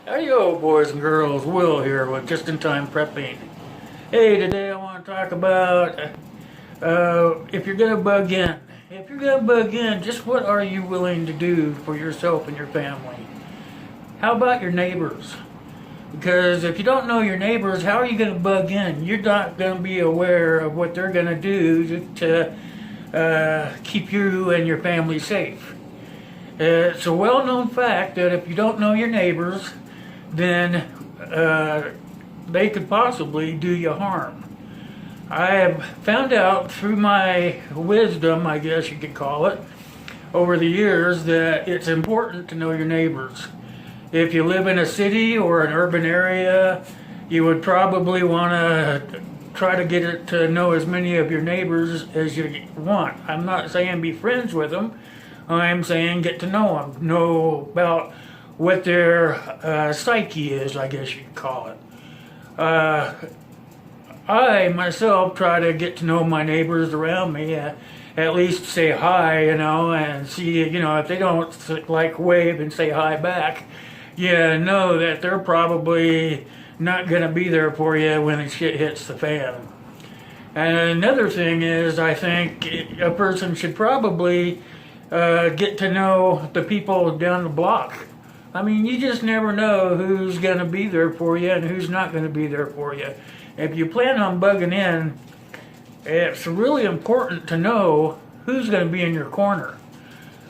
Yo, boys and girls, Will here with Just-in-Time Prepping. Hey, today I want to talk about if you're going to bug in. If you're going to bug in, just what are you willing to do for yourself and your family? How about your neighbors? Because if you don't know your neighbors, how are you going to bug in? You're not going to be aware of what they're going to do to keep you and your family safe. It's a well-known fact that if you don't know your neighbors, then they could possibly do you harm. I have found out through my wisdom, I guess you could call it, over the years that it's important to know your neighbors. If you live in a city or an urban area, you would probably want to try to get to know as many of your neighbors as you want. I'm not saying be friends with them. I'm saying get to know them, know about what their psyche is, I guess you could call it. I myself try to get to know my neighbors around me, at least say hi, and see, if they don't like wave and say hi back, know that they're probably not going to be there for you when the shit hits the fan. And another thing is, I think a person should probably get to know the people down the block. I mean, you just never know who's going to be there for you and who's not going to be there for you. If you plan on bugging in, it's really important to know who's going to be in your corner.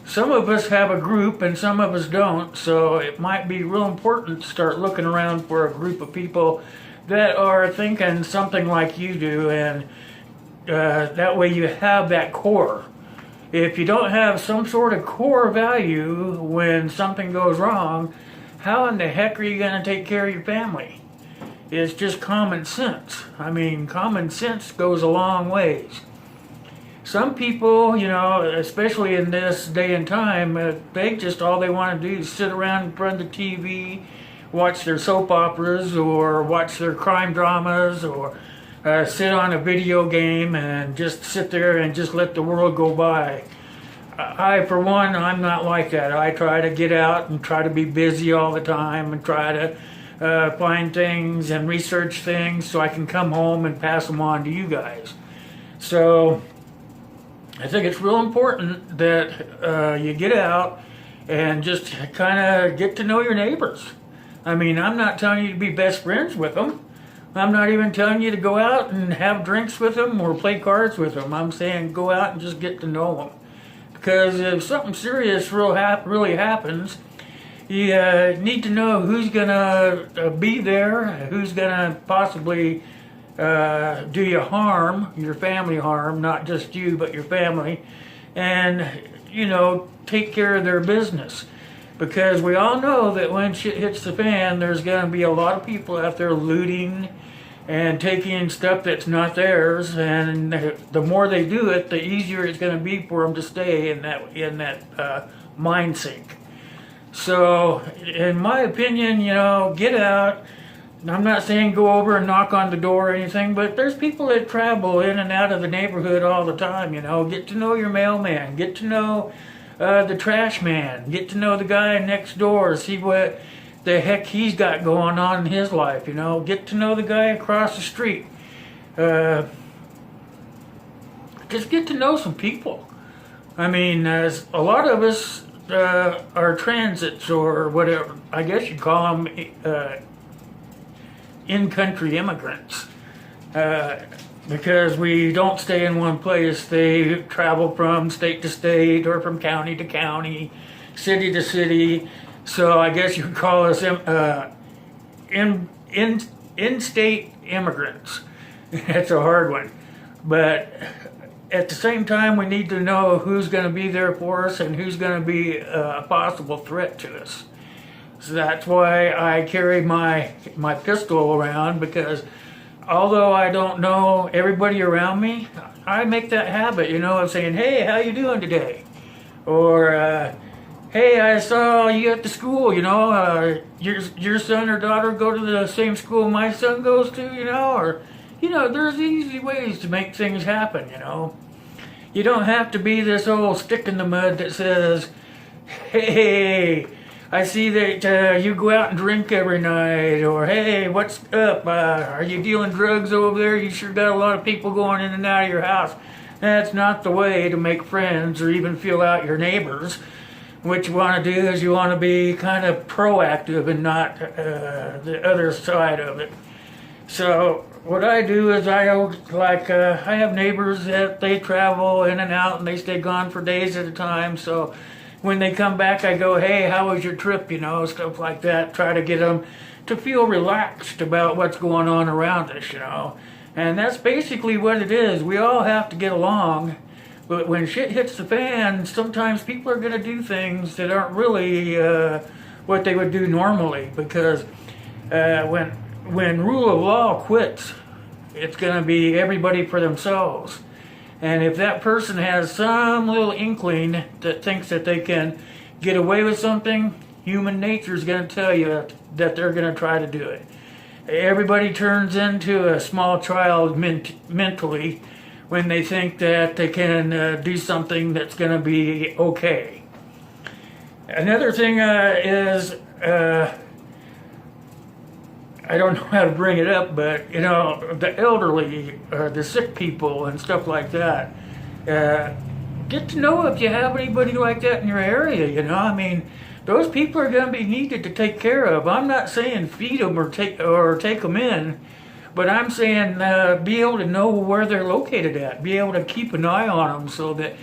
Some of us have a group and some of us don't, so it might be real important to start looking around for a group of people that are thinking something like you do, and that way you have that core. If you don't have some sort of core value when something goes wrong, how in the heck are you going to take care of your family? It's just common sense. I mean, common sense goes a long ways. Some people, especially in this day and time, they just all they want to do is sit around in front of the TV, watch their soap operas or watch their crime dramas or sit on a video game and just sit there and just let the world go by. I, for one, I'm not like that. I try to get out and try to be busy all the time and try to find things and research things so I can come home and pass them on to you guys. So I think it's real important that you get out and just kind of get to know your neighbors. I mean, I'm not telling you to be best friends with them. I'm not even telling you to go out and have drinks with them or play cards with them. I'm saying go out and just get to know them. Because if something serious really happens, you need to know who's going to be there, who's going to possibly do you harm, your family harm, not just you, but your family, and, take care of their business. Because we all know that when shit hits the fan, there's going to be a lot of people out there looting and taking stuff that's not theirs, and the more they do it, the easier it's going to be for them to stay in that mind sink. So, in my opinion, get out. I'm not saying go over and knock on the door or anything, but there's people that travel in and out of the neighborhood all the time. Get to know your mailman, get to know the trash man, get to know the guy next door, see what the heck he's got going on in his life, get to know the guy across the street. Just get to know some people. I mean, a lot of us are transits or whatever, I guess you call them in-country immigrants. Because we don't stay in one place. They travel from state to state or from county to county, city to city. So I guess you could call us in-state immigrants. That's a hard one. But at the same time, we need to know who's going to be there for us and who's going to be a possible threat to us. So that's why I carry my pistol around, because although I don't know everybody around me, I make that habit, of saying, hey, how you doing today? Or, hey, I saw you at the school, your son or daughter go to the same school my son goes to, or, there's easy ways to make things happen, You don't have to be this old stick in the mud that says, hey, I see that you go out and drink every night, or hey, what's up? Are you dealing drugs over there? You sure got a lot of people going in and out of your house. That's not the way to make friends or even feel out your neighbors. What you want to do is you want to be kind of proactive and not the other side of it. So what I do is I have neighbors that they travel in and out and they stay gone for days at a time. So when they come back, I go, hey, how was your trip? You know, stuff like that. Try to get them to feel relaxed about what's going on around us, you know. And that's basically what it is. We all have to get along. But when shit hits the fan, sometimes people are going to do things that aren't really what they would do normally. Because when rule of law quits, it's going to be everybody for themselves. And if that person has some little inkling that thinks that they can get away with something, human nature is going to tell you that they're going to try to do it. Everybody turns into a small child mentally when they think that they can do something that's going to be okay. Another thing is, I don't know how to bring it up, but you know, the elderly, the sick people and stuff like that, get to know if you have anybody like that in your area, you know. I mean, those people are going to be needed to take care of. I'm not saying feed them or take them in, but I'm saying be able to know where they're located at, be able to keep an eye on them so that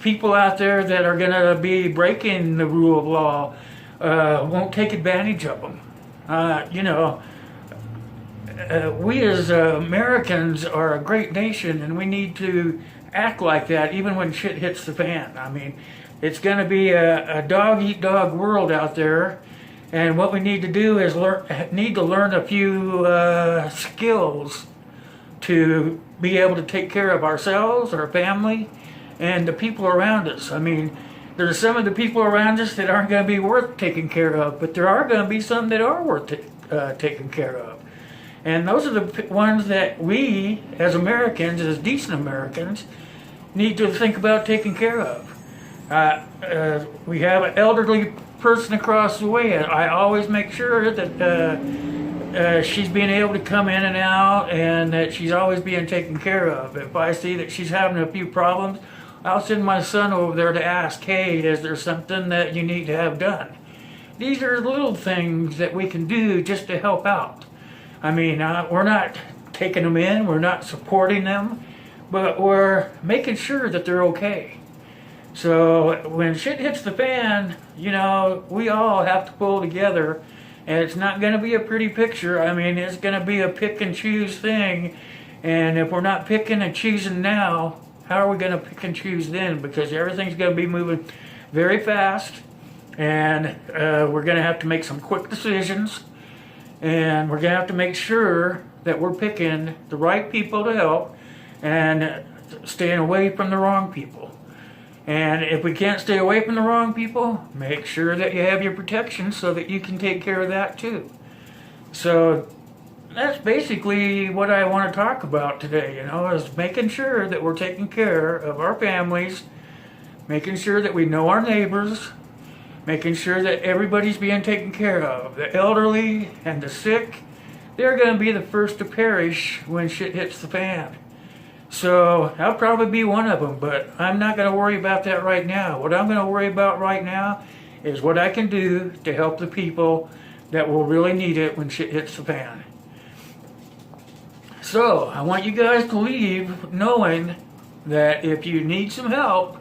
people out there that are going to be breaking the rule of law won't take advantage of them. You know, we as Americans are a great nation, and we need to act like that even when shit hits the fan. I mean, it's going to be a dog-eat-dog world out there, and what we need to do is learn a few skills to be able to take care of ourselves, our family, and the people around us. I mean, there's some of the people around us that aren't going to be worth taking care of, but there are going to be some that are worth taking care of. And those are the ones that we, as Americans, as decent Americans, need to think about taking care of. We have an elderly person across the way, and I always make sure that she's being able to come in and out, and that she's always being taken care of. If I see that she's having a few problems, I'll send my son over there to ask, hey, is there something that you need to have done? These are little things that we can do just to help out. I mean, we're not taking them in, we're not supporting them, but we're making sure that they're okay. So when shit hits the fan, you know, we all have to pull together, and it's not going to be a pretty picture. I mean, it's going to be a pick and choose thing, and if we're not picking and choosing now, how are we going to pick and choose then? Because everything's going to be moving very fast, and we're going to have to make some quick decisions, and we're going to have to make sure that we're picking the right people to help and staying away from the wrong people. And if we can't stay away from the wrong people, make sure that you have your protection so that you can take care of that too. So that's basically what I want to talk about today, you know, is making sure that we're taking care of our families, making sure that we know our neighbors, making sure that everybody's being taken care of. The elderly and the sick, they're going to be the first to perish when shit hits the fan. So I'll probably be one of them, but I'm not going to worry about that right now. What I'm going to worry about right now is what I can do to help the people that will really need it when shit hits the fan. So I want you guys to leave knowing that if you need some help,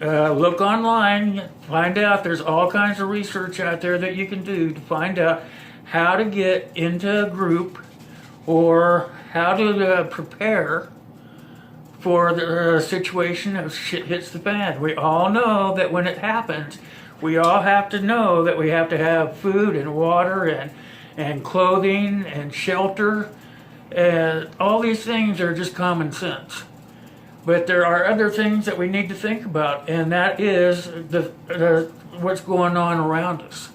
look online, find out. There's all kinds of research out there that you can do to find out how to get into a group or how to prepare for the situation if shit hits the fan. We all know that when it happens, we all have to know that we have to have food and water and clothing and shelter. And all these things are just common sense. But there are other things that we need to think about, and that is what's going on around us.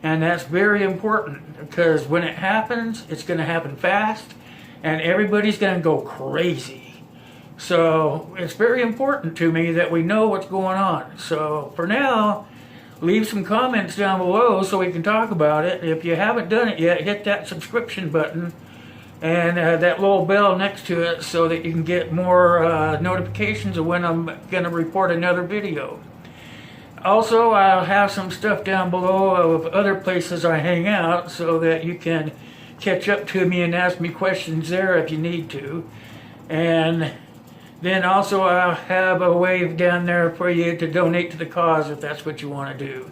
And that's very important, because when it happens, it's going to happen fast, and everybody's going to go crazy. So it's very important to me that we know what's going on. So for now, leave some comments down below so we can talk about it. If you haven't done it yet, hit that subscription button and that little bell next to it so that you can get more notifications of when I'm going to report another video. Also, I'll have some stuff down below of other places I hang out so that you can catch up to me and ask me questions there if you need to. And then also I'll have a way down there for you to donate to the cause if that's what you want to do.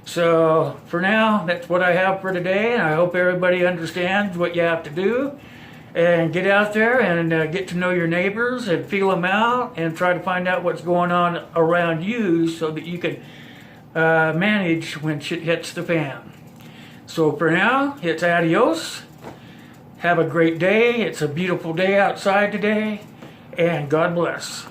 So for now, that's what I have for today, and I hope everybody understands what you have to do. And get out there and get to know your neighbors and feel them out and try to find out what's going on around you so that you can manage when shit hits the fan. So for now, it's adios. Have a great day. It's a beautiful day outside today, and God bless.